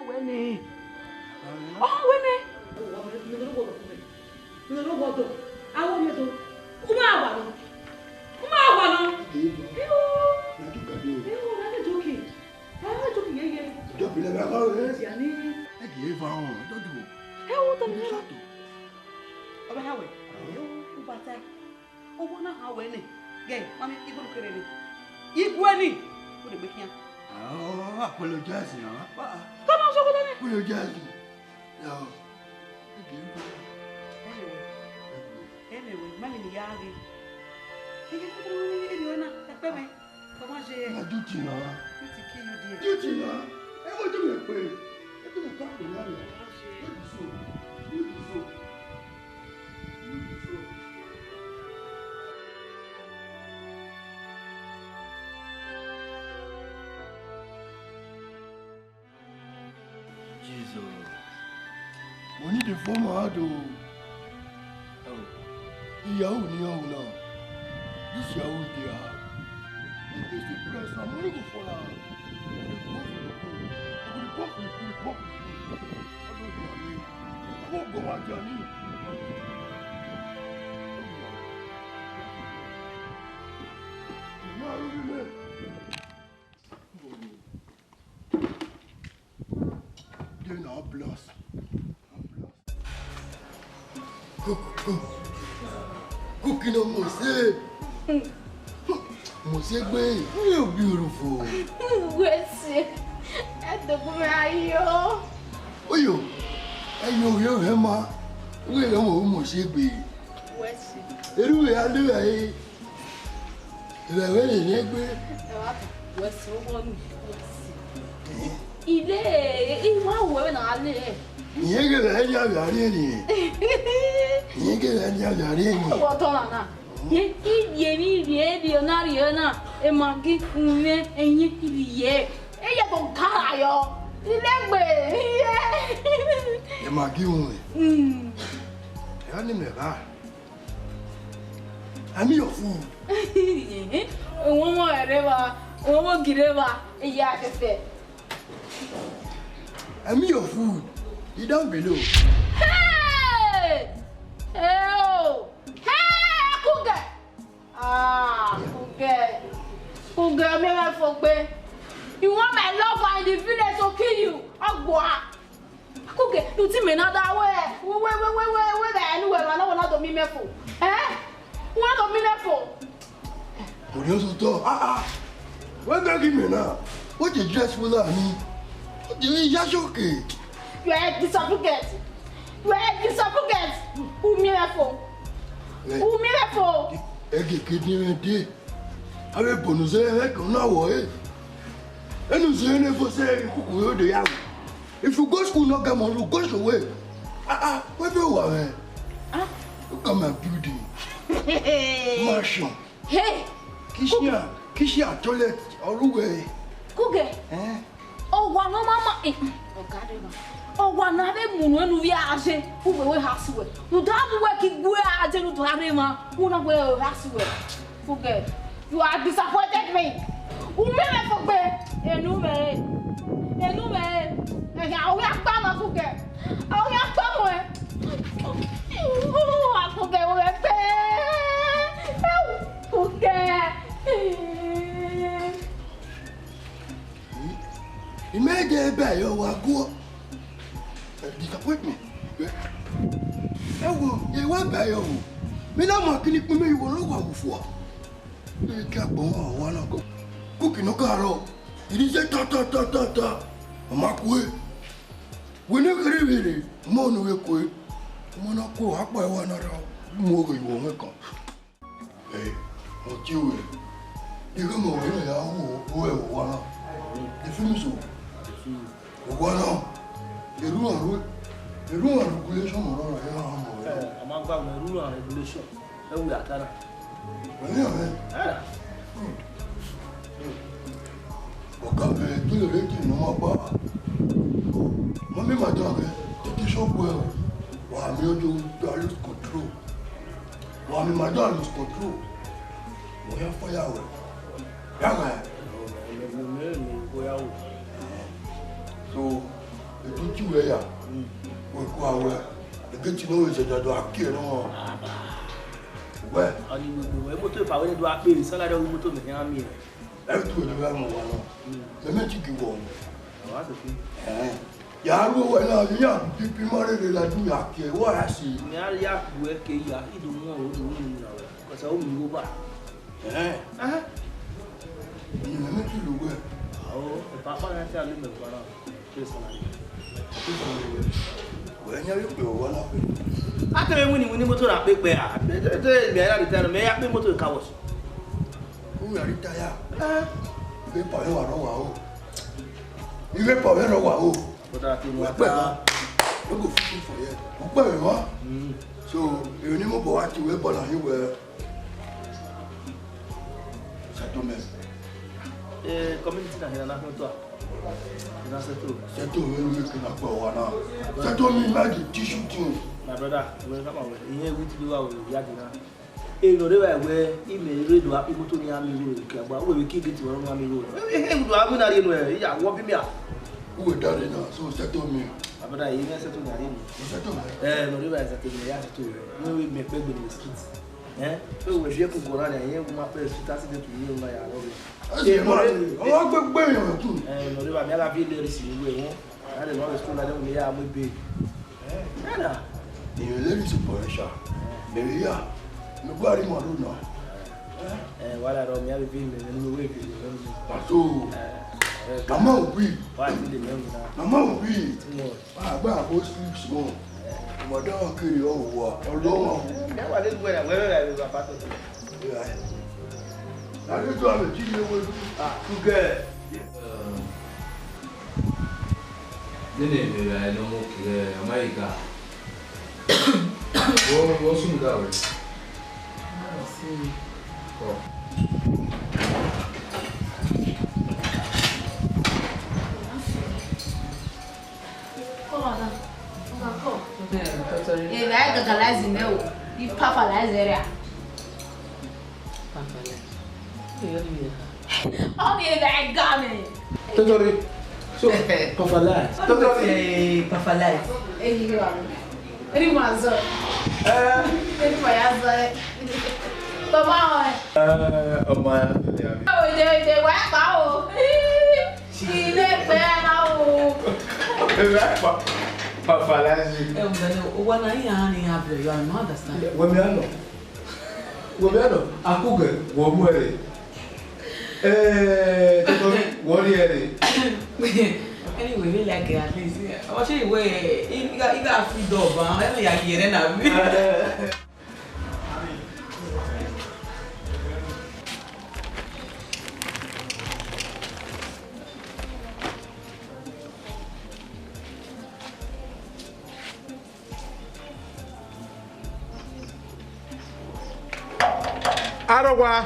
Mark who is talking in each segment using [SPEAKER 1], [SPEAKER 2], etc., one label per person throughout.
[SPEAKER 1] Winnie. Oh, Winnie.
[SPEAKER 2] Apologize now.
[SPEAKER 1] Come on, so good.
[SPEAKER 2] Apologize.
[SPEAKER 1] Anyway, money in the yard. Hey, you put on a baby. Come on, say,
[SPEAKER 2] duty now.
[SPEAKER 1] dear.
[SPEAKER 2] Duty now. I want to make way. I don't talk to you. Jesus. Money the former had ìyàwó ni ọ̀hún náà. This ìyàwó di a. This is the place I'm only go for now. I won't go out Johnny. Then I'll blast. Cooking on Mose. Mose Bay, you're beautiful.
[SPEAKER 3] Where's it? At the Mayo.
[SPEAKER 2] Oh, you. And you hear Emma. We are Mose Bay.
[SPEAKER 3] Where's it?
[SPEAKER 2] Anyway, I do. I went in Egg.
[SPEAKER 3] What's one? Ile, one woman, I live.
[SPEAKER 2] You get a young lady. You get a young lady.
[SPEAKER 3] What on? Ye, not Yana, a monkey, and ye. Hey, you don't carry your.
[SPEAKER 2] The monkey only. I name that. I'm your fool.
[SPEAKER 3] One more ever, one more giver, a yak affair.
[SPEAKER 2] I'm your food. You don't below.
[SPEAKER 3] Hey! Oh! Hey, Cougar! Ah, Cougar. Cougar, me my folk, you want my lover in the village to kill you? Agua. Cougar, you see me another way. Where there anywhere, I know another me for. Eh? One of me for.
[SPEAKER 2] What you talk? What do you give me now? What you dress with me? What do you just okay?
[SPEAKER 3] You are disappointed. You are disappointed. Who me for? Who me for?
[SPEAKER 2] Kidney. I will bonus now. And you say, never say, if you go school, not come on, you go away. Where do you are? Look at my building. Marshall.
[SPEAKER 3] Hey!
[SPEAKER 2] Kishia, toilet, all the way.
[SPEAKER 3] Cougar. Oh, one no mama. Oh, God. Oh, one other moon when we are saying who will house with. You don't work it where I tell you to have him. Who not will house with. Cougar. You are disappointed me. Who may for bed? A new man. A new man. And I will have done a cougar. I will have done it. Oh, I forget what I said. Cougar.
[SPEAKER 2] You made a bear, you are good. Disappointment. Oh, you want by you. Me no more clinic me you will go before. You can't go one go. Cooking no caro. It is a ta. Amakwe. We never really mono we kwe. Monako up by one around. More you won't come. Hey, what you you come over here, one. The film so. One. The rule and regulation are here.
[SPEAKER 4] Among the rule and regulation, and we are Tana.
[SPEAKER 2] Okay, do the rating no more. Mommy, my dog, take shop well. While me do lose control. While me, my dog lose control. We have fire. So, sinon c'est de hacker non. Ouais.
[SPEAKER 4] Ani mo moto pa we do ape sala de moto me yan mi.
[SPEAKER 2] E tu ni ba mo wa no. Le me ti ki wo.
[SPEAKER 4] Wa so fi.
[SPEAKER 2] Ya ru we na ya pipi mare de la du ya ke wa ya si.
[SPEAKER 4] Mi ari ya ku e ke ya idu mo o du ni na we. Ko sa o mi wo ba.
[SPEAKER 2] Ni le me ti lu we.
[SPEAKER 4] Oh, pa pa na ti ale me ko na. Ke sala.
[SPEAKER 2] We nya yo pe wa na pe.
[SPEAKER 4] Ate me wini moto na pepe a. Te mi ara ritaya me ya pe moto ka wo.
[SPEAKER 2] O ya ritaya. Pe pa yo wa ro wa o. Iwe pa we ro wa o.
[SPEAKER 4] Ko da ti mo
[SPEAKER 2] Pe
[SPEAKER 4] ta.
[SPEAKER 2] o go fi for ye. O pe we wa. So, e ni mo bo wa ti we bo na yi we. Ça tombe.
[SPEAKER 4] Community na hina na to. Na se to.
[SPEAKER 2] C'est tout le monde qui n'a pas wana. C'est tout le monde qui tissue tout.
[SPEAKER 4] My brother, we come on. Ihe we ti do wa we ya di na. E no de wa we ime re do api moto ni ami ro ke gba we ki get won ami ro. E do amu na re no e ya wo bi mi a.
[SPEAKER 2] Où est d'aller là? C'est tout le monde.
[SPEAKER 4] My brother, you na se to na re ni.
[SPEAKER 2] C'est tout le monde.
[SPEAKER 4] No de wa se to ya se to. We me pe gbe ni street. So we je ku go na ye wo ma pe street accident ni no ya ro.
[SPEAKER 2] C'est moi. On va gbegbe yan tout.
[SPEAKER 4] No de wa mi ala bi le ri si we won. Na le no le school na dem ya mo be. Nada.
[SPEAKER 2] Il est là, c'est pas un chat. Mais il y a. Ne pas aller moi non.
[SPEAKER 4] Voilà, donc il y a des films, mais
[SPEAKER 2] Partout. Maman, oui. Maman, oui. Ah, bah, aussi, c'est bon. Madame, qui est au roi. Allez, toi, me dis-le, oui. Ah, tout gay.
[SPEAKER 5] Nene, mais non, ok, America. Vou sugar, velho.
[SPEAKER 1] Sim.
[SPEAKER 5] Ó.
[SPEAKER 3] Olha, ele vai galar meu e papa lá zero. Olha ele vai gamer.
[SPEAKER 5] Tetori. So, papa lá.
[SPEAKER 1] Tetori, papa lá.
[SPEAKER 3] Ele vai. Ele mazou. Ele vai azar. Toma.
[SPEAKER 5] Oma.
[SPEAKER 3] De vai pau. Ele vai pau.
[SPEAKER 5] Papa lá.
[SPEAKER 1] When I am in you are not understand.
[SPEAKER 5] Governo, a Kuga, o muere. Tetori, warrior.
[SPEAKER 1] Anyway, we like it at least. What you way? You got free dog, but I'm not here now.
[SPEAKER 6] Aragua.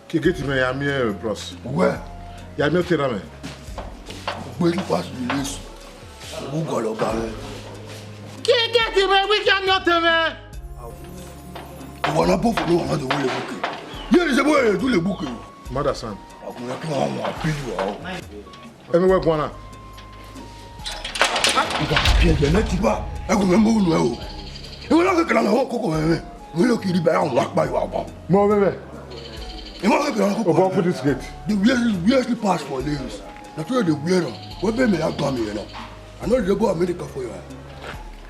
[SPEAKER 6] Qui est-ce que tu as bros?
[SPEAKER 2] Ouais.
[SPEAKER 6] Il y a mieux que ça.
[SPEAKER 2] Oui, il passe du lisse. Où galo galo.
[SPEAKER 6] Qui est-ce que tu as mieux que ça?
[SPEAKER 2] On a pas fait on a de les bouquets. Il y a les éboués, tous les bouquets.
[SPEAKER 6] Madasan.
[SPEAKER 2] On a tout en appui.
[SPEAKER 6] Et nous, quoi là?
[SPEAKER 2] Il y a des petits pas. Et vous même vous nous. Et voilà que l'on a coco même. Nous le qui libère on va pas y avoir.
[SPEAKER 6] Moi, bébé.
[SPEAKER 2] Et moi que l'on a coco.
[SPEAKER 6] On va pour this gate.
[SPEAKER 2] The weirdly pass for lives. That's why the weird. What be me that gummy, you know. I know they go America for you.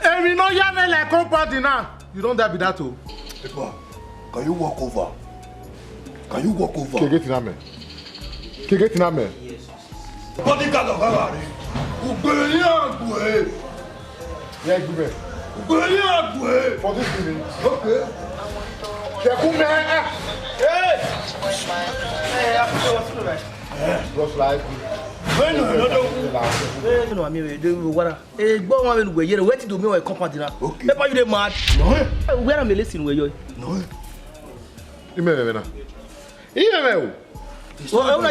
[SPEAKER 6] Et we know you have like company now. You don't have that too.
[SPEAKER 2] Can you walk over? Can you walk over?
[SPEAKER 6] Qui est-ce que tu as mis?
[SPEAKER 2] Bodyguard of Harari.
[SPEAKER 6] Yeah, give me. For this thing.
[SPEAKER 2] Okay.
[SPEAKER 6] Just like
[SPEAKER 4] no, I mean, do what? Go on with you. Wait to me or company now.
[SPEAKER 2] Okay.
[SPEAKER 4] Papa, you mad?
[SPEAKER 2] No.
[SPEAKER 4] Where am I listening with you?
[SPEAKER 2] No.
[SPEAKER 6] Imemena. Imemeu.
[SPEAKER 4] Well, I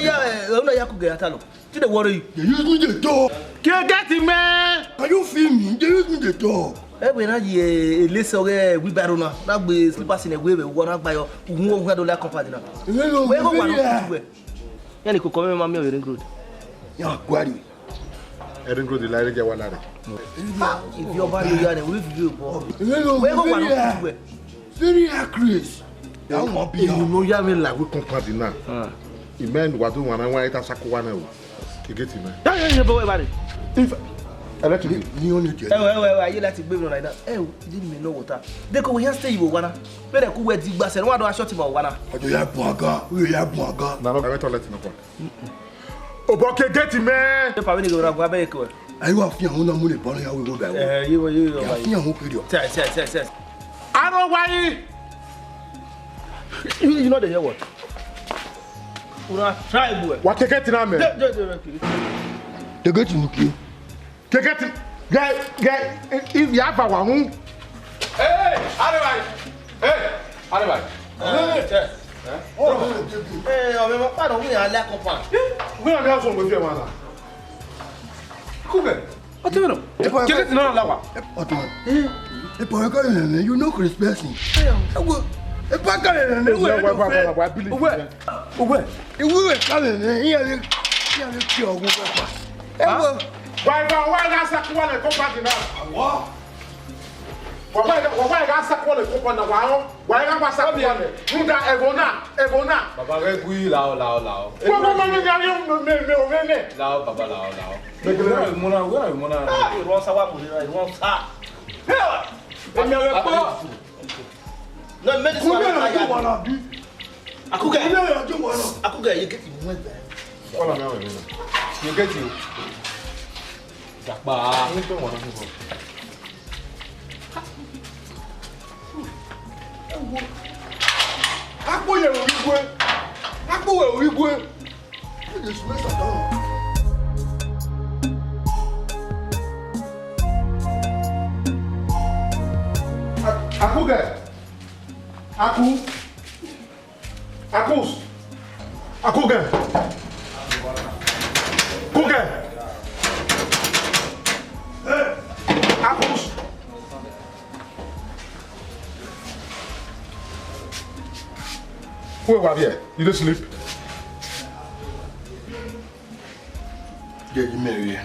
[SPEAKER 4] ya could get a talo. Did they worry?
[SPEAKER 2] You use me the door.
[SPEAKER 6] get him, man.
[SPEAKER 2] Can you feel me? They use me to talk.
[SPEAKER 4] When I listen, we better not. That be slippers in a way. We wanna buy your who had the company now. Where go one? Yani ko come mama Ering Road.
[SPEAKER 2] Yeah, Gwadi.
[SPEAKER 6] Ering Road, the line get one line.
[SPEAKER 4] If your body you are with you,
[SPEAKER 2] Where go one? Very accurate. That won't be.
[SPEAKER 6] You know, you have like we company now. The man what do one and why it has a one. You get him, man.
[SPEAKER 4] Yeah, boy, about it.
[SPEAKER 6] If I let you.
[SPEAKER 2] You only tell.
[SPEAKER 4] Well, you like to be like that. Eh, didn't me know water. They go here stay you wanna. Better go where dig bass and why do I shot him or wanna?
[SPEAKER 2] I do have Boga. We have Boga.
[SPEAKER 6] No, I went to let him know. Oh, okay, get him, man.
[SPEAKER 4] If I win go grab a car.
[SPEAKER 2] I want to know money for you. We go back.
[SPEAKER 4] You.
[SPEAKER 6] I don't why.
[SPEAKER 4] You know the hear what? Una try boy.
[SPEAKER 6] What take it now, man?
[SPEAKER 2] They get to look you.
[SPEAKER 6] Take it. Guy, if you have a one. Hey, Adivai.
[SPEAKER 4] Hey, I don't win a lack of fun.
[SPEAKER 6] We are also with you, man. Cougar. What do you know? Get it now, Lava.
[SPEAKER 2] The Poga, you know, Chris Bessie. The Poga, where? We were coming here.
[SPEAKER 6] Why not suck one and go back in now? Why got suck one and go on the while? Why not pass up the other? Who got Evona?
[SPEAKER 5] Baba we lao.
[SPEAKER 6] Lao, Baba lao.
[SPEAKER 4] Mona, rosa wa mulira, won't stop. No, medicine. Akuga, you get him went there.
[SPEAKER 6] All of them. You get you.
[SPEAKER 5] Jakba.
[SPEAKER 6] Who are here? You don't sleep?
[SPEAKER 2] Get married.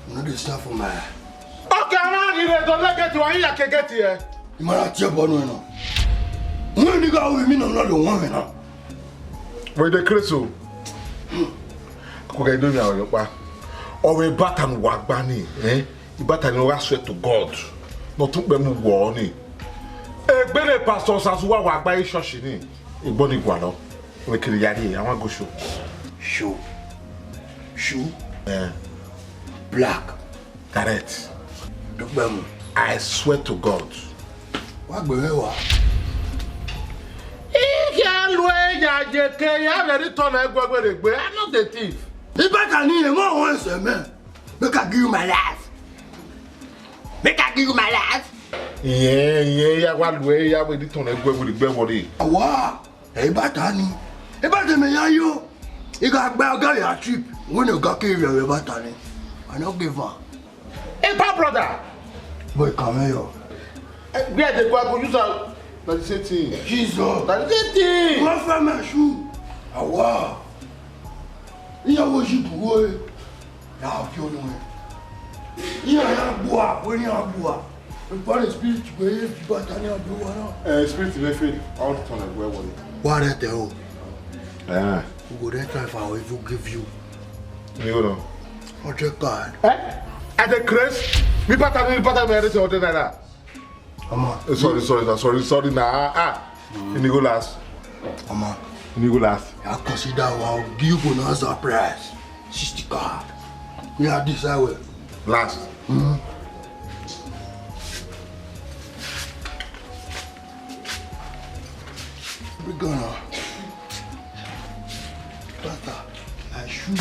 [SPEAKER 2] No, this stuff for my.
[SPEAKER 6] Okay, I'm here. Don't let get to where I can get here.
[SPEAKER 2] You might not check on no. When you go with me, I'm not the one now.
[SPEAKER 6] Where the crystal? Okay, don't know your or we batan wagbani, eh? You batan no swear to God. Not to be warning. A better pastor as well wagbai shoshini. A bonny guano. We kill yadi. I want to go show. Shoe? Black. Correct. I swear to God.
[SPEAKER 2] What go you are?
[SPEAKER 6] I'm not the thief.
[SPEAKER 2] If I can hear more once, man, make I give you my life. Make I give you my life.
[SPEAKER 6] Yeah, one way, yeah, we did on a go with the body.
[SPEAKER 2] Wow, hey, Batani. Hey, Batani, you. You got a trip when you got carried away, Batani. I don't give up.
[SPEAKER 6] Hey, brother.
[SPEAKER 2] Boy, come here.
[SPEAKER 6] Where the go use out? That's the same thing.
[SPEAKER 2] Jesus.
[SPEAKER 6] That's the same thing.
[SPEAKER 2] What for my shoe? Wow. You worship boy. Now, if you know it. You are boa, when you are boa. But the spirit, where Batani are doing.
[SPEAKER 6] Spirit, we feel all the time. Where was it?
[SPEAKER 2] What at the home?
[SPEAKER 6] Ah.
[SPEAKER 2] We go there try for if we give you.
[SPEAKER 6] You know.
[SPEAKER 2] What's your card?
[SPEAKER 6] At the crest, we better marriage or that. Sorry, now. Nicholas. Nicholas.
[SPEAKER 2] I consider I'll give you a surprise. 60 card. We have this way.
[SPEAKER 6] Last.
[SPEAKER 2] We're gonna. Tata, I shoot.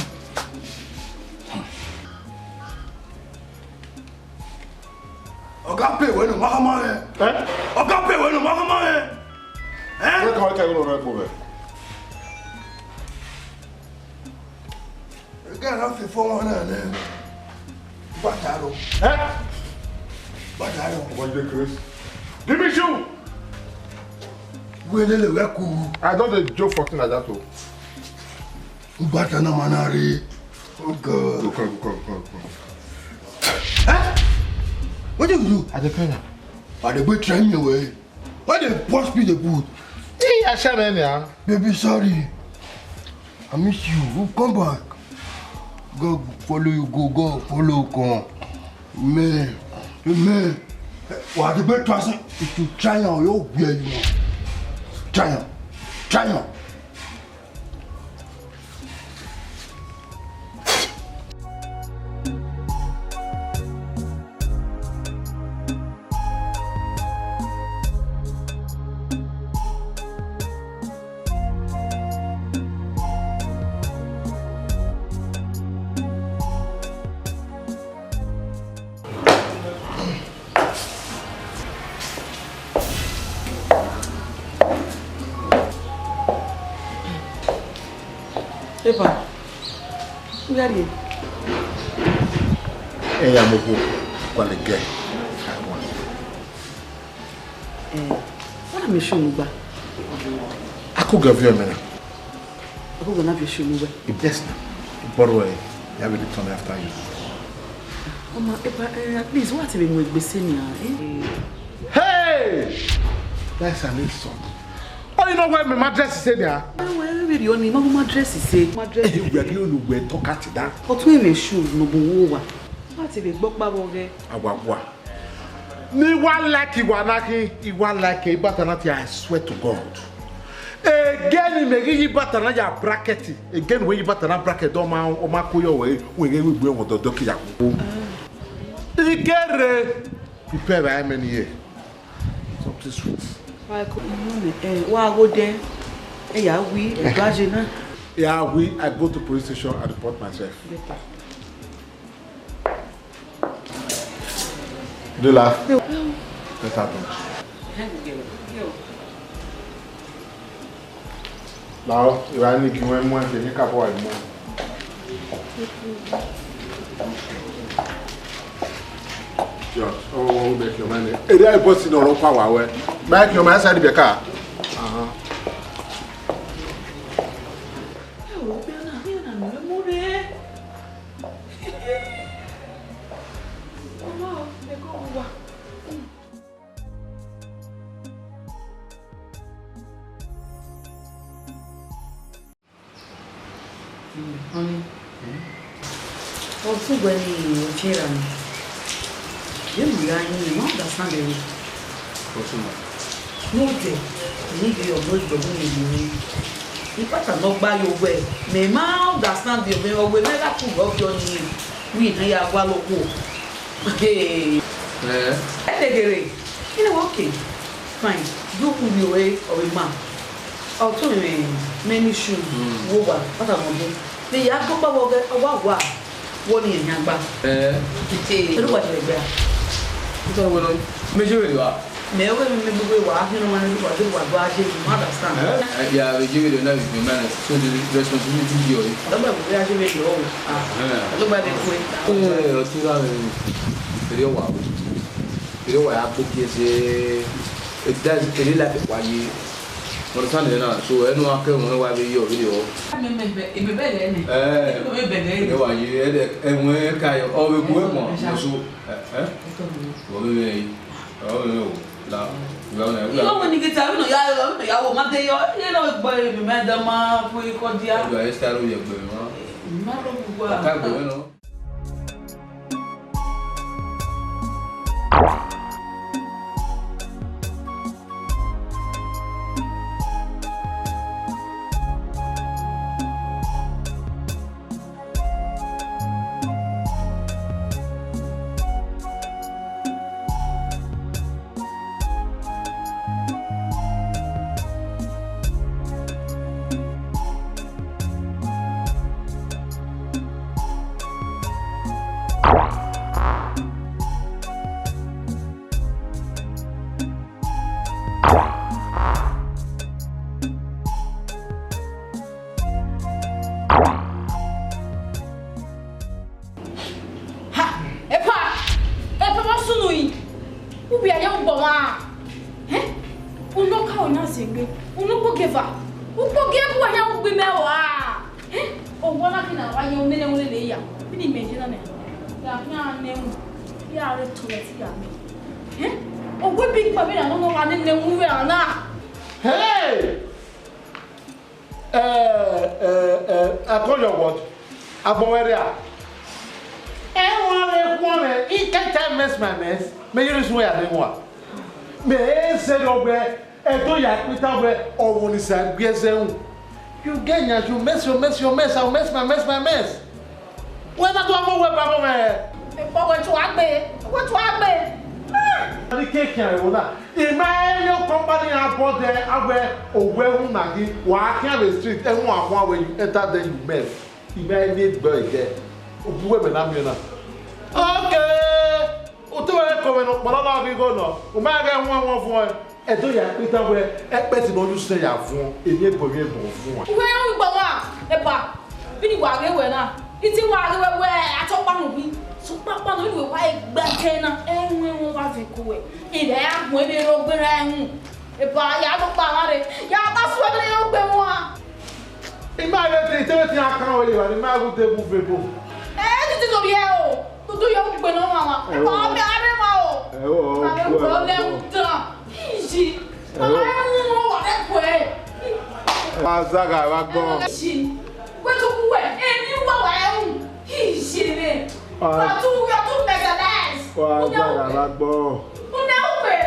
[SPEAKER 2] Pay when Mahama. Pay when Mahama.
[SPEAKER 6] Where can I tell you over?
[SPEAKER 2] You got nothing for one. Bataro.
[SPEAKER 6] Eh?
[SPEAKER 2] Bataro.
[SPEAKER 6] What's the Chris? Give me shoe!
[SPEAKER 2] Where the Leku?
[SPEAKER 6] I don't know Joe 14 like that too.
[SPEAKER 2] Batana Manari. Oh God.
[SPEAKER 6] Go.
[SPEAKER 2] Eh? What do you do?
[SPEAKER 6] I depend.
[SPEAKER 2] Are they betraying me away? Why they post me the boot?
[SPEAKER 6] Hey, I shall end.
[SPEAKER 2] Baby, sorry. I miss you. Come back. Go follow you. Go follow. Come. Man. What the best person is to try now. You where you know. Try now.
[SPEAKER 1] Epa, where are you?
[SPEAKER 6] Hey, I'm going to get.
[SPEAKER 1] What am I showing you?
[SPEAKER 6] I could give you a minute.
[SPEAKER 1] I could not be showing you.
[SPEAKER 6] Yes, borrow it. I will return after you.
[SPEAKER 1] Mama, Epa, please, what have you been saying?
[SPEAKER 6] Hey! That's an insult. Oh, you know where my dress is there?
[SPEAKER 1] You only my dress is say. My dress
[SPEAKER 6] You are going to talk at that.
[SPEAKER 1] But we may show no bo. What if you book baboge?
[SPEAKER 6] Agwagwa. Ni one like you one like a batanati, I swear to God. Again, you batana bracket. Again, when you batana bracket, Doma or Makuyo way, we will be with the dokia. Prepare how many years? Something sweet.
[SPEAKER 1] Why go there? Yeah, we imagine.
[SPEAKER 6] Yeah, I go to police station and report myself. Do you laugh? What happened? Now, you are making one more than you can avoid more. George, oh, make your money. Hey, there is boss in the power. Make your man side of your car.
[SPEAKER 1] Honey. Oh, so when you chair and you don't understand it. No, you need your voice to be if I cannot buy your way, may ma understand the way we never could of your name. We never wallow. Hey, you know, okay, fine. You put me away or a man. I'll tell you, many shoes, over, what I'm going to do. The Yakuba will get a wow, one in Yamba. Look what you're there.
[SPEAKER 5] You don't want to measure you are.
[SPEAKER 1] Never remember what you know when you do what I didn't understand.
[SPEAKER 5] Yeah, we give it a nice man, so the responsibility is yours.
[SPEAKER 1] I don't know where you make your own. Look at it quick. It does really like it while you. For the Sunday now, so anyone can know why we your video. I remember it be better, eh?
[SPEAKER 5] You know, you had and when Kai always work more. So, oh, no.
[SPEAKER 1] You know when you get out, I will not tell you know, boy, madam, for you call the other.
[SPEAKER 5] I started with your girl.
[SPEAKER 3] Ubi ayo boma. Uno ka onya sengbe. Uno pokeva. Upogebu anya ugbi mewa. O wona kina wa yo mene wole le ya. Bini menje na ne. Ya nya nemu. Ya re to ti ya me. O gbe big pa be na no wa ne nemu we ana.
[SPEAKER 6] Hey! I call your what? Aboweria. One, he can't tell mess my mess. May you swear I didn't want. May say over and do ya quit over or when it's a GSM. You get you mess your mess, I'll mess my mess. When I do a more web,
[SPEAKER 3] what to abe? What to abe?
[SPEAKER 6] the cake carry that. In my your company, I bought there, I wear or where Nagi, walking on the street, and one when you enter, then you mess. You may need bird there. Women, I'm here now. Okay. Utu e come no, but all of go no. O ma ga one for e to ya Peter we e peti no you say ya fun, e ye bo fun.
[SPEAKER 3] We o gba wa e pa. Bini wa ge we na. Iti wa ge we atopa no bi. So papa no we wa e gba ke na. E nwe won wa fi ku we. Ide ya mo e ro gbe ra hu. E pa ya do pa ma re. Ya ba so e ro gbe mo a.
[SPEAKER 6] E ma le te akan we wa, ni ma go te bu fe bo.
[SPEAKER 3] Ti to bi e o. Tu yo gbe no mama. Pa mi are ma o. Ame problem ta. Iji. Mama mo wa de ko e.
[SPEAKER 6] Azaga wa gbon.
[SPEAKER 3] Iji. We to ku we. Eni wa wa e hu. Iji ne. Pa tu ya tu megaless.
[SPEAKER 6] Wa azaga wa gbon.
[SPEAKER 3] Una upe.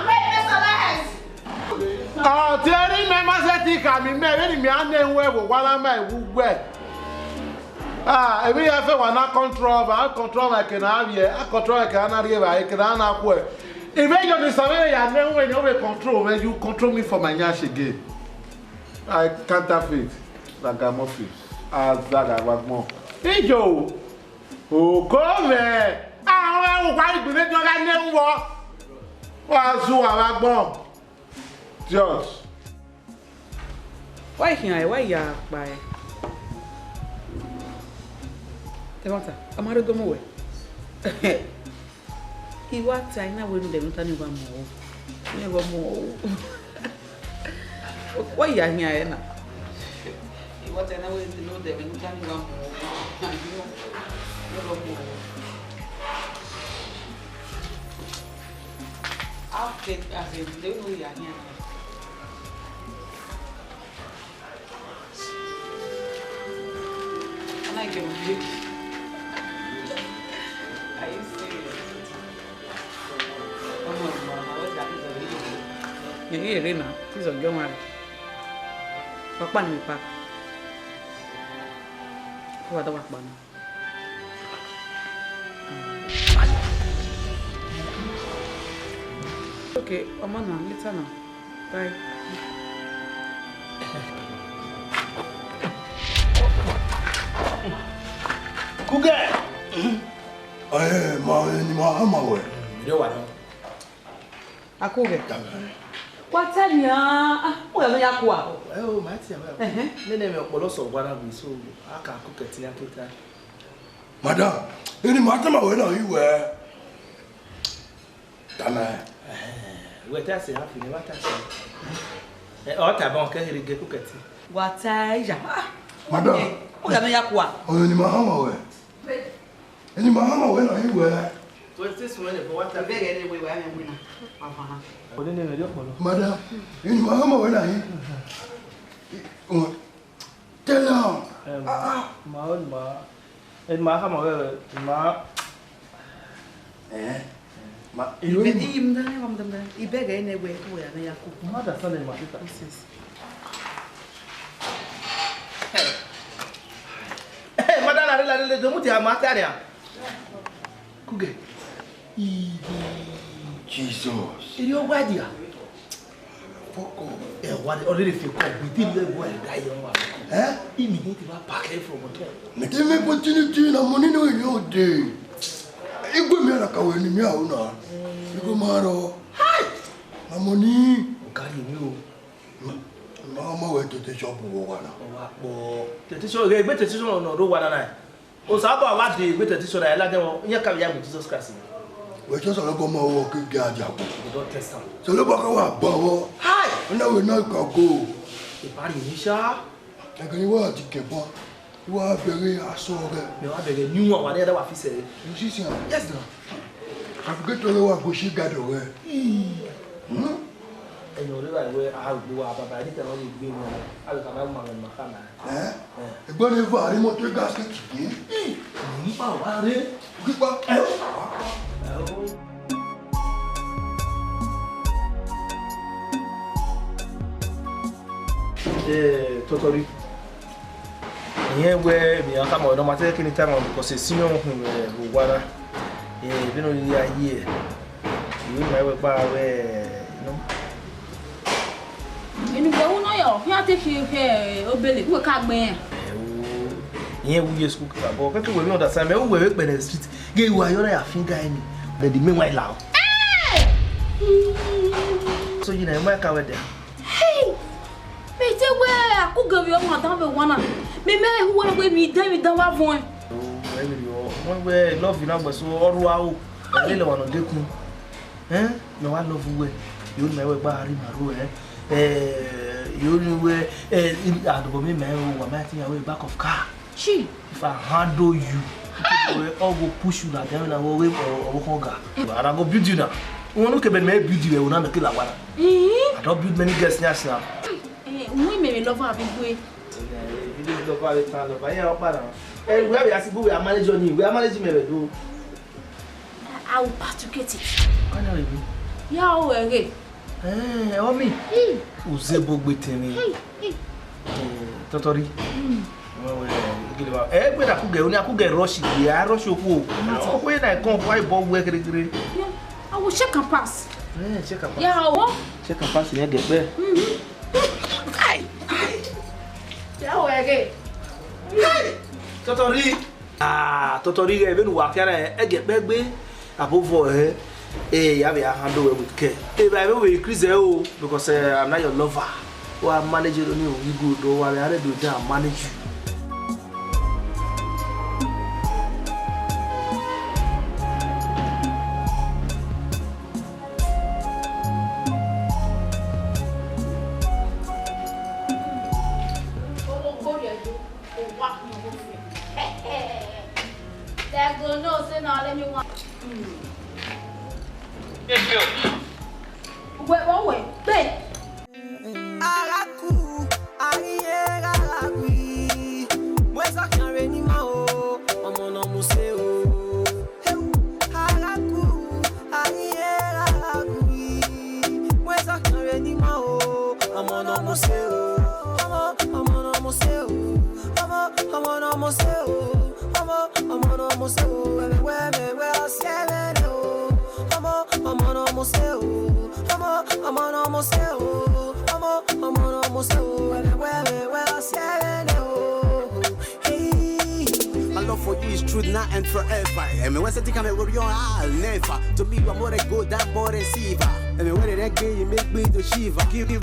[SPEAKER 3] Me megaless.
[SPEAKER 6] Tiari me ma se ti ka mi me mi ane we wo wala ma e wu gbe. Every year I na control, I control like an area, I control like an area, I can not work. If you discover you know when you control, when you control me for my yash again. I counterfeit, like I'm off it. As that I want more. Hey Joe, oh come here. Why do they not have war? What's who I want? Just.
[SPEAKER 1] Why here? Why you by? Tewanta, amaro domo we. Iwa taina we ndem tani ba mo. Ne ba mo. Why ya here na? Iwa taina we ndem tani ba mo. Ne ba mo. After as in they know ya here. I get my Are you serious? Come on, Mama. What's that? You're here, Rena. This is your man. Papa, me pack. Who are the work man? Okay, I'm on now. Later now. Bye.
[SPEAKER 4] Kuge.
[SPEAKER 2] Ni ma we.
[SPEAKER 4] Yo wa no.
[SPEAKER 1] Akuge. Watanya. O ya no yakwa.
[SPEAKER 4] Oh, ma ti ama. Ne me opolo so gwa na bi so aka akuketi akita.
[SPEAKER 2] Madam, ni ma ta ma we na yi we. Tama.
[SPEAKER 4] We ta se happy ne wata se. O ta bon ka hirige kuketi.
[SPEAKER 1] Wataya.
[SPEAKER 2] Madam.
[SPEAKER 1] O ya no yakwa.
[SPEAKER 2] Ni ma we. Ni ma we na yi we.
[SPEAKER 4] To this one e bo wata.
[SPEAKER 1] Be get we we am wina. Aha.
[SPEAKER 4] O ne me ri opolo.
[SPEAKER 2] Madam, ni ma we na yi. Tell her.
[SPEAKER 4] Ma on ma. En ma ha ma we ma.
[SPEAKER 2] Ma
[SPEAKER 1] Ibe im dane wam dane. Ibe ga ene we o ya no yakwa.
[SPEAKER 4] Ma da sale ma tita. Madala rela de muti amataria. Kuge.
[SPEAKER 2] Jesus.
[SPEAKER 4] Iri o gwadia.
[SPEAKER 2] Fuck off.
[SPEAKER 4] What already feel come within the boy die on. Immediately back from hotel.
[SPEAKER 2] Give me opportunity na money no in your day. Igwe mi ara kawe ni mi a una. Igwe maro. Hi. Na money.
[SPEAKER 4] Carry you.
[SPEAKER 2] Mama we to the shop wo wana.
[SPEAKER 4] Owa petition ge be petition no ro wana na. O sa ba wa de be petition na la de won nya ka ya mu Jesus Christ.
[SPEAKER 2] We just a go more work gaja.
[SPEAKER 4] You don't test them.
[SPEAKER 2] So look back wa bawo.
[SPEAKER 4] Hi.
[SPEAKER 2] Now we not go.
[SPEAKER 4] The party Nisha.
[SPEAKER 2] I can you what you bo. You are very asore.
[SPEAKER 4] No, I beg a new one. Whatever what he said.
[SPEAKER 2] You see sir.
[SPEAKER 4] Yes, sir.
[SPEAKER 2] I forget to what go she got away.
[SPEAKER 4] And you know where I go up, but I didn't only be one. I will come out and my family.
[SPEAKER 2] Eh? E gbọ́ ní fún àrímọ́tò gáàsì kìí.
[SPEAKER 4] Nípa wà rẹ̀.
[SPEAKER 2] Pípa.
[SPEAKER 4] Totally. Here where me come on, no matter any time because it's senior who water. You know, you are here. You never buy where, you know.
[SPEAKER 3] You know, no, you have to hear Obeli, who can't bear.
[SPEAKER 4] Here we school, but we know that some men will work by the street. Gay, why you're a finger in the meanwhile loud. So you know, my car there.
[SPEAKER 3] Hey! Me tell where I could go your mother one. Me may who want to me David the one.
[SPEAKER 4] One way love you number so all wow. I really want to do. Eh? No, I love you. You never buy Maru, eh? You know where at the moment, man, who are matching away back of car.
[SPEAKER 3] She,
[SPEAKER 4] if I handle you, I'll go push you like that and I will wait or hunger. And I go build you now. You want to build you, will not kill a one. I don't build many guests now.
[SPEAKER 3] We may love her big way.
[SPEAKER 4] You didn't love all the time, but I am where we are to are managing you. We are managing me.
[SPEAKER 3] I will participate it.
[SPEAKER 4] I know you.
[SPEAKER 3] Yeah, okay.
[SPEAKER 4] Eh, oh me. Uzebo with me. Totori. Eh, when I could get rush, I rush your food. When I come, why Bob work?
[SPEAKER 3] I will check and pass.
[SPEAKER 4] Check and pass.
[SPEAKER 3] Yeah,
[SPEAKER 4] check and pass and get there.
[SPEAKER 3] Yeah, okay.
[SPEAKER 4] Totori. Totori, even walk here, I get back way above for her. Eh, you have a handle with care. If I will increase because I'm not your lover. Or I'm managing you, you good, or I do that, manage you.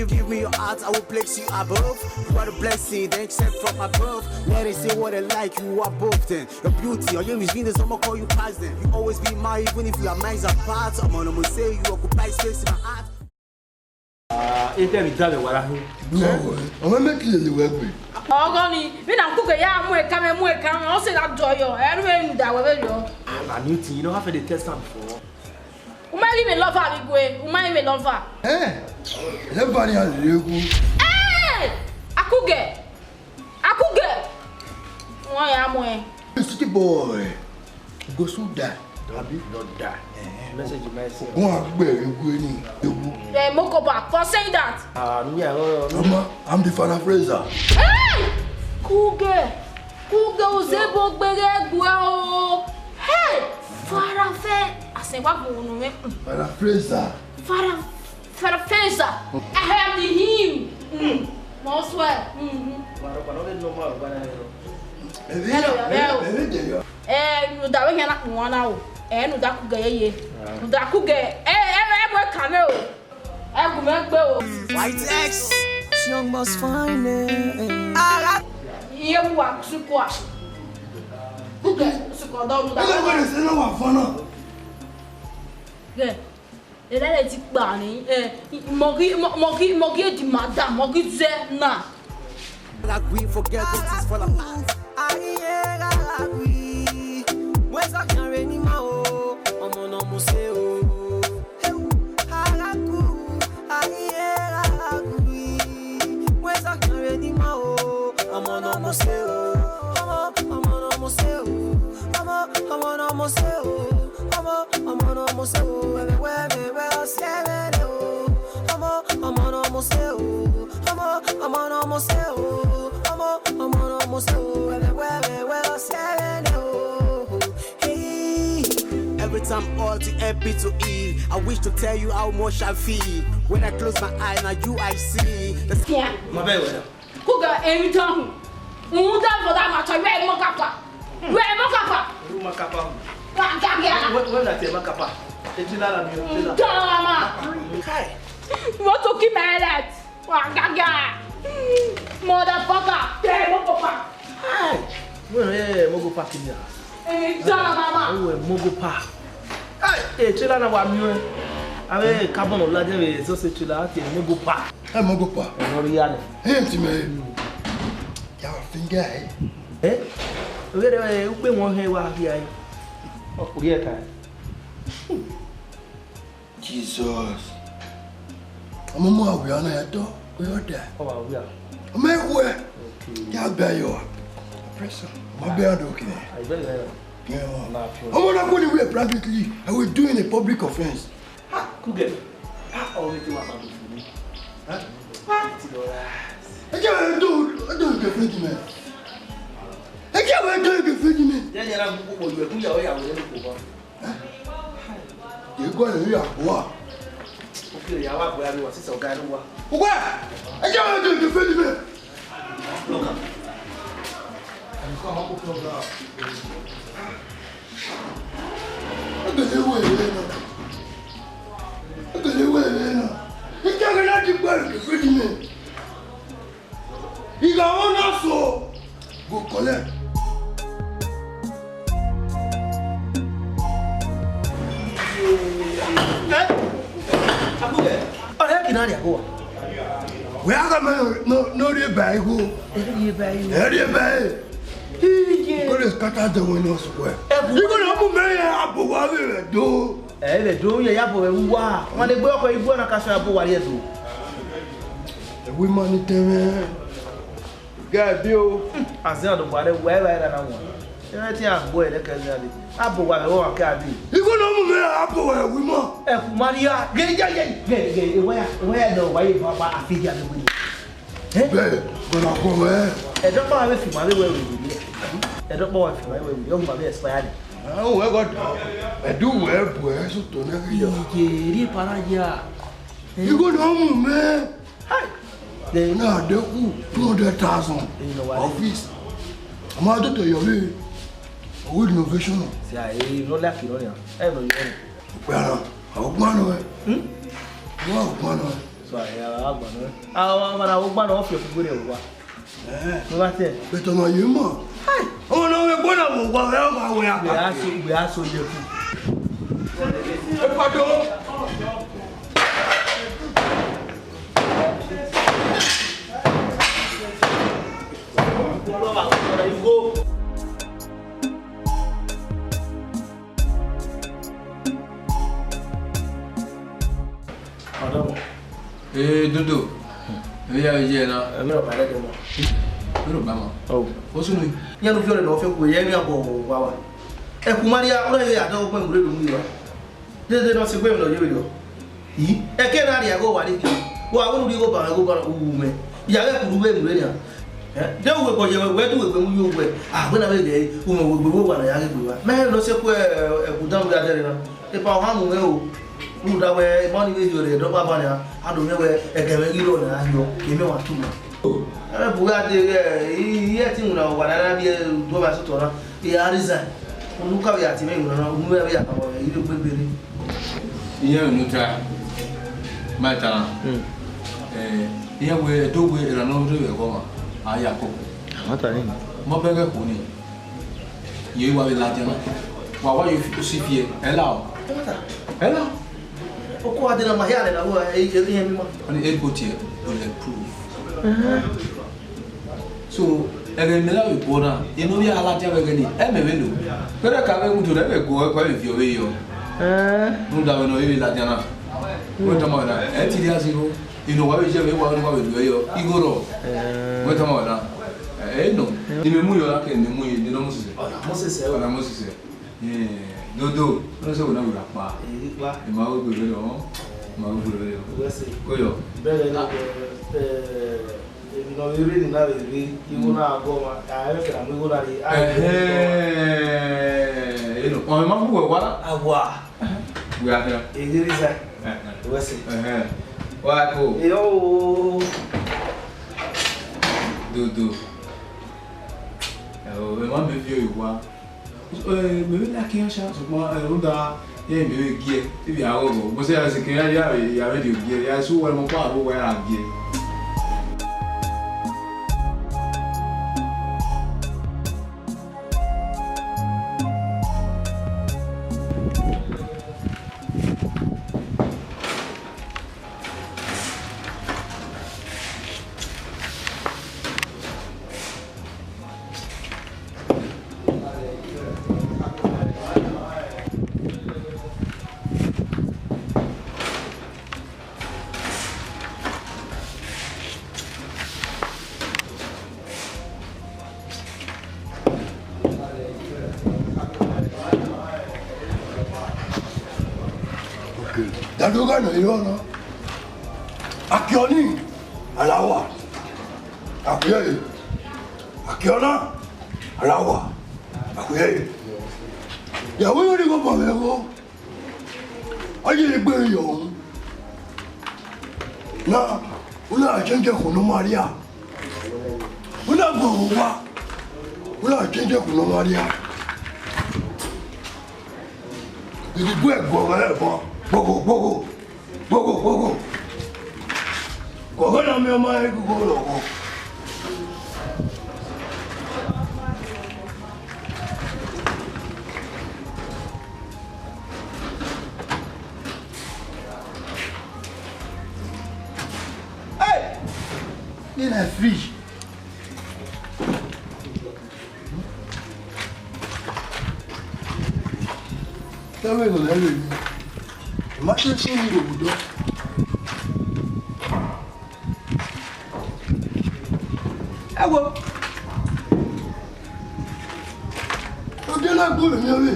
[SPEAKER 4] Give me your heart, I will place you above. You are a blessing, then accept from above. Let it say what I like, you are both then. Your beauty, your young is Venus, I'ma call you past them. You always be mine, even if you are miles apart. I'm gonna say you occupy space in my heart. If there is that, what I hear.
[SPEAKER 2] No, I'm gonna make you the way.
[SPEAKER 3] Oh, Goni, we don't cook a yam, we come and we come, I'll say that joy, and that way.
[SPEAKER 4] I knew you don't have to test them before.
[SPEAKER 3] Umali me love her big way. Umali me love her.
[SPEAKER 2] Eh? Everybody has a little.
[SPEAKER 3] Eh! Akuge. Why am I?
[SPEAKER 2] City boy. Go so die.
[SPEAKER 4] Not die. Message you might say.
[SPEAKER 2] Go and bear you going.
[SPEAKER 3] Eh, Moko back for saying that.
[SPEAKER 2] Mama, I'm the Father Fraser.
[SPEAKER 3] Hey! Kuge Uzebo Bere. Hey! Father Fraser. I say what we
[SPEAKER 2] Father Fraser.
[SPEAKER 3] Father Fraser. I have the him. Most well. Hello. No da we na ko wana o. No da ku ga ye. No da ku ga. We kan o. Gu me gbe o.
[SPEAKER 7] White X. Young must find it.
[SPEAKER 3] Ye wa su ko a. Ku ga su ko do no da.
[SPEAKER 2] No wa fana.
[SPEAKER 3] Et là, elle dit Barney, Mogi dit madame, Mogi disait non.
[SPEAKER 4] Like we forget what is for the past. Where's I can't anymore? I'm on a museo. Where's I can't anymore? I'm on a museo. I'm on a museo. I'm on a museo. I'm on a museo. Everywhere, I'm on a museo. I'm on a museo. I'm on a museo. Everywhere, hey. Every time all the happy to eat, I wish to tell you how much I feel. When I close my eye, now you I see.
[SPEAKER 3] Yeah.
[SPEAKER 5] My baby.
[SPEAKER 3] Who got every time? Who does for that much? I read Mokapa. Where Mokapa?
[SPEAKER 5] Makapa.
[SPEAKER 3] When
[SPEAKER 5] I say Makapa. It's not a new.
[SPEAKER 3] Hi. You want to keep my head? Motherfucker. Hey, Mokapa.
[SPEAKER 5] Hi. Where Mogo Park in here?
[SPEAKER 3] Hey, Mama.
[SPEAKER 5] Oh, Mogo Park. Hey, children of one year. I mean, carbon of Latin is also to that in Mogo Park.
[SPEAKER 2] I'm Mogo Park. Hey, Timmy. Your finger,
[SPEAKER 5] eh? Where we want here? Oh, yeah,
[SPEAKER 2] Jesus. I'm a more we are not door. We are there.
[SPEAKER 5] Oh, we are.
[SPEAKER 2] I'm everywhere. Yeah, bear you up. Pressure. My bear, okay.
[SPEAKER 5] I bet.
[SPEAKER 2] Yeah, I'm not going away privately. I will do in a public offense.
[SPEAKER 5] Cougar. Always do what me. Huh?
[SPEAKER 2] I don't get free, man. I can't do it for me.
[SPEAKER 5] Then you're going
[SPEAKER 2] You're going to hear what?
[SPEAKER 5] okay, I want where I was so guy.
[SPEAKER 2] Where? I can't do it for me.
[SPEAKER 5] Look up.
[SPEAKER 2] Come on, come on. I got away. I got away. You can't get back to free me. You got one also. Go collect. We are no de bago. Go to scatter the windows square. You gonna put me up over do.
[SPEAKER 5] Eh, do you have a wow? When they go for you, want to catch up what you do.
[SPEAKER 2] The women tell God, Bill.
[SPEAKER 5] I said, wherever I want. I'm boy, that can be. Apple, what I can be.
[SPEAKER 2] You gonna move up over women.
[SPEAKER 5] Maria, get where no way, Papa, I figure the window.
[SPEAKER 2] Eh, when I come here.
[SPEAKER 5] I don't know if my way with you. I don't know if my way with young Maria Spad.
[SPEAKER 2] Oh, I do wear boys to never
[SPEAKER 5] You
[SPEAKER 2] gonna move, man.
[SPEAKER 5] They
[SPEAKER 2] know the 200,000 office. I'm out to your way. With innovation.
[SPEAKER 5] see, I no lucky on you. Ever,
[SPEAKER 2] Well, I'll go on.
[SPEAKER 5] so I have one. I will ban off your good over. What's it?
[SPEAKER 2] Better know you more. Oh, no, we're going to go wherever we are.
[SPEAKER 5] We are so young.
[SPEAKER 8] Dodo. We are here now.
[SPEAKER 5] I'm not a better one.
[SPEAKER 8] You don't know.
[SPEAKER 5] Oh,
[SPEAKER 8] What's the name?
[SPEAKER 5] you don't feel it off your young wow. A Kumaria, I don't want to do it. They don't say, well, you. He, I can't go. I didn't. Well, I won't go by a woman. Yaga to win radio. Don't work for you. Where do you were? Ah, when I was there, woman will go on a young man. No, say, where a good down there. If I have no. Who that way money with you, don't have I don't know where a game you don't you know what to do. I forgot the thing now, what I have here, do my sort of the Arizan. Look at me, whoever you will be.
[SPEAKER 8] Yeah, no time. My time. Here we do it another woman. I am.
[SPEAKER 5] What I mean?
[SPEAKER 8] Mobile pony. You are a Latin. What you see here? Hello. Hello.
[SPEAKER 5] oko adina mahia na wo e mi mo
[SPEAKER 8] ani e go tie bulletproof so egemela we bona ino ya ala tia begeni e me vendo pero ka be mutu be go kwa be fio we yo nunda we no e la jana wo tama na e ti dia zero ino wa be je we wa no wa be yo igoro wo tama na no ni me mu yo la ke ni mu ni no mu se ona mu se dodo no se wona wura pa e ma wo be lo ma wo be lo ko yo
[SPEAKER 5] bele na no you really na really you na go ma I be na mo na ri
[SPEAKER 8] no o ma fu wa
[SPEAKER 5] agwa
[SPEAKER 8] we are here
[SPEAKER 5] e diri sa we se
[SPEAKER 8] wa ko
[SPEAKER 5] yo
[SPEAKER 8] dodo o ma be fi wa me be la kian sha so ma unda ye me be gie ti bi awo mo se ya se kian ya be di gie ya su wa mo pa ro wa ya gie
[SPEAKER 2] Dadoga no yo no. Akioni alawa. Akuye. Akiona alawa. Akuye. Ya wo ni go ba me go. Aye gbe yo. Na, una chenje kuno Maria. Una go wa. Una chenje kuno Maria. Idi bu ego ba bo. Bogo. Gogo na me ma e gogo logo. Hey! In a fish. Tell me what ma ṣe fún mi òwúdọ́. Ẹ wo ọjọ́ lágbóòrò ní orí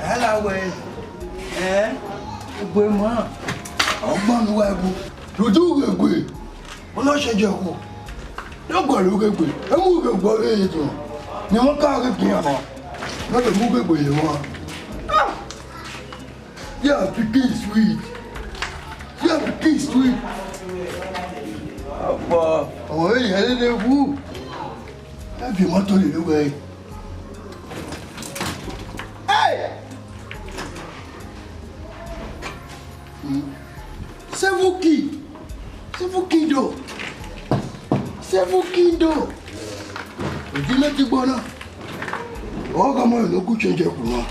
[SPEAKER 2] ẹ láwẹ̀ ẹ gbogbo ẹmọ́ ọgbọ́n mi wá ẹgbó lójú gbogbo wọn lọ́ ṣe jẹ́ kú lọ́gbọ̀n ló gbogbo ẹmú gbogbo èyí tó ni wọ́n káàkiri kí àmọ́ lọ́dọ̀ mú gbogbo èyí wọn. Yeah, pikin sweet. Yeah, pikin sweet. Àwọn èèyàn lè lè wú. Ẹbí mọ́tò lè lówó ẹ̀. C'est vous qui? C'est vous qui do? C'est vous qui do? Ìdílé ti gbọ́ náà. Ọ̀gá mọ́ ìlú kú ṣe jẹ kù náà.